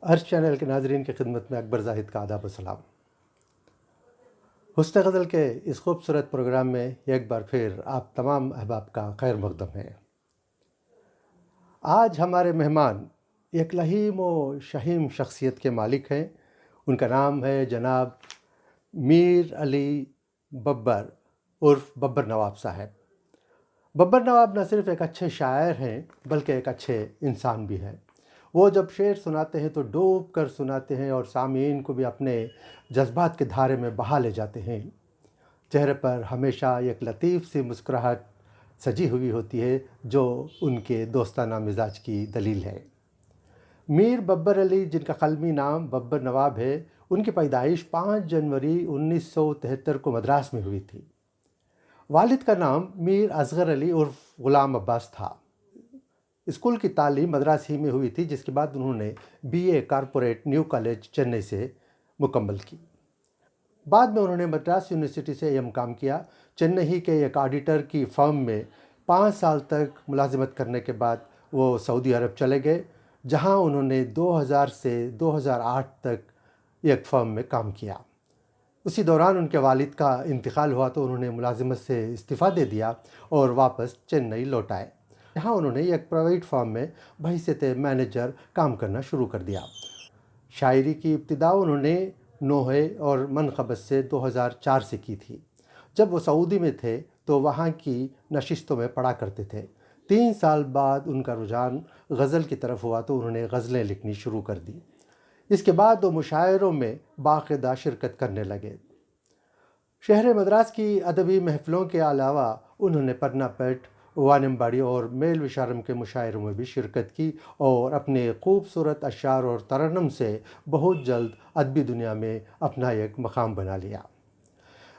अर्श चैनल के नाजरीन की खिदमत में अकबर जाहिद का आदाब व सलाम। हुस्न गज़ल के इस खूबसूरत प्रोग्राम में एक बार फिर आप तमाम अहबाब का खैर मकदम है। आज हमारे मेहमान एक लहीम व शहीम शख्सियत के मालिक हैं। उनका नाम है जनाब मीर अली बब्बर उर्फ बब्बर नवाब साहब। बब्बर नवाब न सिर्फ़ एक अच्छे शायर हैं बल्कि एक अच्छे इंसान भी हैं। वो जब शेर सुनाते हैं तो डूब कर सुनाते हैं और सामीन को भी अपने जज्बात के धारे में बहा ले जाते हैं। चेहरे पर हमेशा एक लतीफ़ सी मुस्कुराहट सजी हुई होती है जो उनके दोस्ताना मिजाज की दलील है। मीर बब्बर अली, जिनका कलमी नाम बब्बर नवाब है, उनकी पैदाइश 5 जनवरी 1973 को मद्रास में हुई थी। वालिद का नाम मीर असगर अली उर्फ ग़ुलाम अब्बास था। स्कूल की तालीम मद्रास ही में हुई थी, जिसके बाद उन्होंने BA corporate new college Chennai से मुकम्मल की। बाद में उन्होंने मद्रास यूनिवर्सिटी से एम.कॉम किया। चेन्नई के एक ऑडिटर की फर्म में 5 साल तक मुलाजिमत करने के बाद वो सऊदी अरब चले गए, जहां उन्होंने 2000 से 2008 तक एक फर्म में काम किया। उसी दौरान उनके वालिद का इंतकाल हुआ तो उन्होंने मुलाजिमत से इस्तीफ़ा दे दिया और वापस चेन्नई लौट आए। यहाँ उन्होंने एक प्राइवेट फर्म में बहैसियत मैनेजर काम करना शुरू कर दिया। शायरी की इब्तिदा उन्होंने नोहे और मनक़बत से 2004 से की थी। जब वो सऊदी में थे तो वहाँ की नशिस्तों में पढ़ा करते थे। 3 साल बाद उनका रुझान गज़ल की तरफ हुआ तो उन्होंने गज़लें लिखनी शुरू कर दी। इसके बाद वो मुशायरों में बाकायदा शिरकत करने लगे। शहर मद्रास की अदबी महफ़िलों के अलावा उन्होंने पन्नापेट, वानिम्बाड़ी और मेल विशारम के मुशायरों में भी शिरकत की और अपने खूबसूरत अशार और तरन्नुम से बहुत जल्द अदबी दुनिया में अपना एक मकाम बना लिया।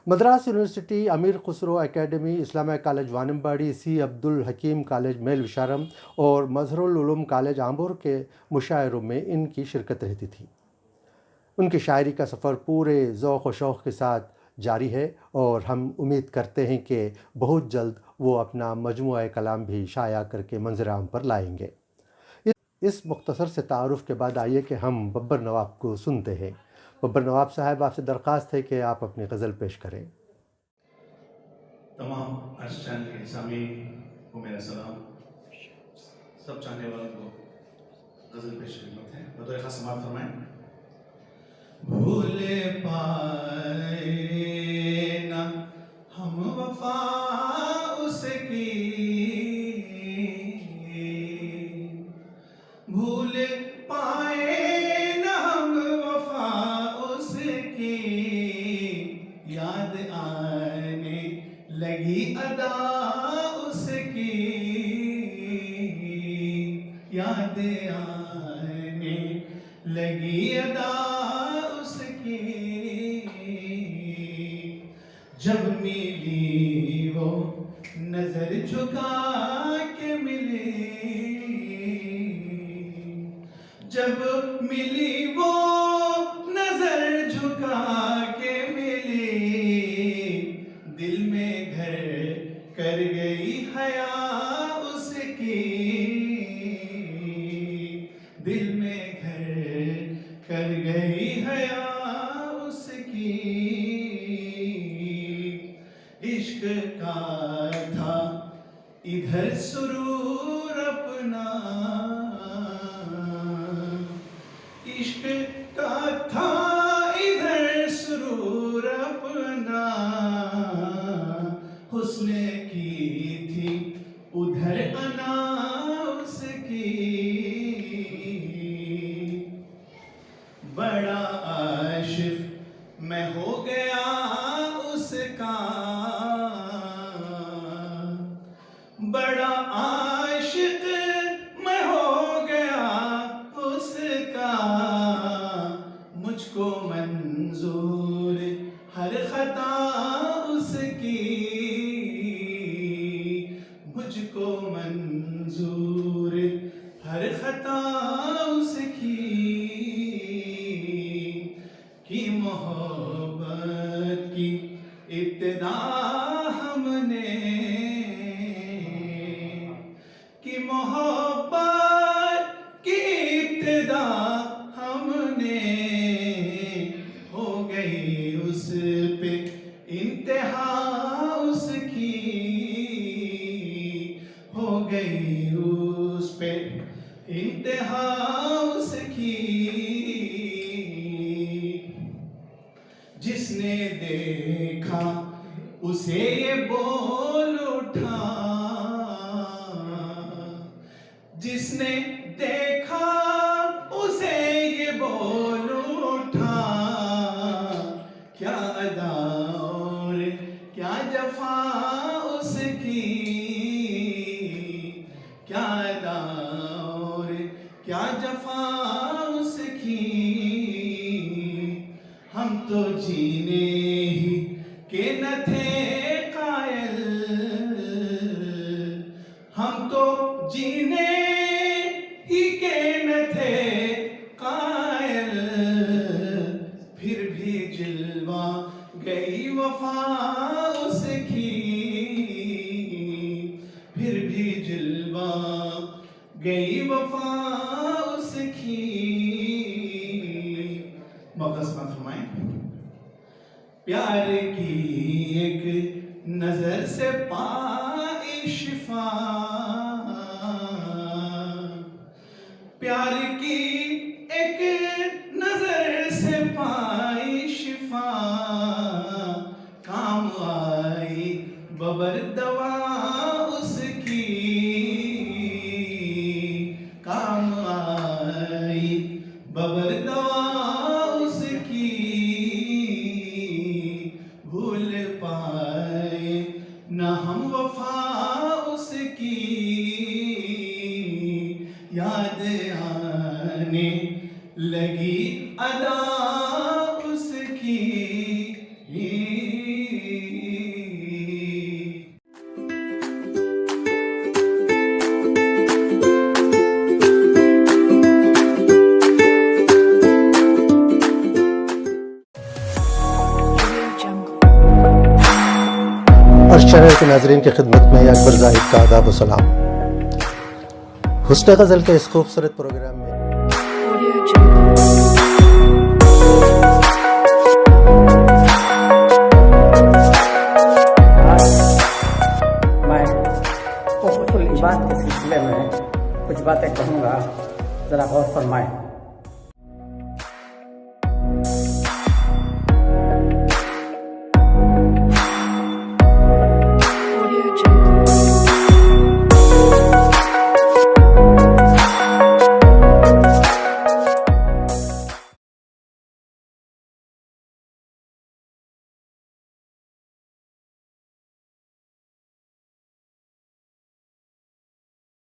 मद्रास यूनिवर्सिटी, अमीर खुसरो एकेडमी, इस्लामिया कॉलेज वानिम्बाड़ी, सी अब्दुल हकीम कॉलेज मेल विशारम और मजहरुल उलूम कॉलेज आंबोर के मुशायरों में इनकी शिरकत रहती थी। उनकी शायरी का सफ़र पूरे ज़ौक़ व शौक़ के साथ जारी है और हम उम्मीद करते हैं कि बहुत जल्द वो अपना मजमूआ कलाम भी शाया करके मंज़र आम पर लाएंगे। इस मुख्तसर से तारुफ़ के बाद आइए कि हम बब्बर नवाब को सुनते हैं। बब्बर नवाब साहब, आपसे दरख्वास्त है कि आप अपनी गज़ल पेश करें। तमाम अर्श चैनल के सामीन को मेरा सलाम। सब चाहने वालों को गज़ल पेश खिदमत है। बतौर ख़ास समाअत फरमाएं। भूल पाए ना हम वफ़ा उसकी, भूल पाए न हम वफ़ा उसकी, याद आने लगी अदा उसकी, याद आने लगी अदा उसकी। जब मिली वो नजर झुका के मिली, जब मिली वो नजर झुका के मिली, दिल में घर कर गई हया उसकी, दिल में घर कर गई हया उसकी। इश्क का था इधर सुरूर अपना, इश्क का था इधर सुरूर अपना, हुस्न की थी उधर अना उसकी। बड़ा आशिक मैं हो गया उसका, बड़ा आशिक मैं हो गया उसका, मुझको मंजूर हर खता उसकी, मुझको मंजूर हर खता उसकी। की मोहब्बत की इब्तिदा हमने, गई उस पे इंतहा उसकी, जिसने देखा उसे ये बोल उठा, जिसने देखा उसे ये बोल उठा, क्या अदा और क्या जफा उसकी, क्या अदा और क्या जफा उसकी। हम तो जीने ही के न थे कायल, हम तो जीने ही के न थे कायल, फिर भी जिलवा गई वफा उसकी, फिर भी जिलवा गई वफा उसकी। मौक़िफ़ फरमाएं। प्यार की एक नजर से पाई शिफा, प्यार की एक नजर से पाई शिफा, काम आई बबर दवा उसकी, काम आई बबर दवा उसकी। भूल पाए न हम वफा उसकी, याद आने लगी अदा उसकी। अर्श चैनल के नाज़रीन की खिदमत में अकबर ज़ाहिद का आदाब व सलाम। हुस्न गज़ल के इस खूबसूरत प्रोग्राम में मैं उफ़ुल इबाद के सिलसिले में कुछ बातें कहूँगा, ज़रा गौर फरमाएं।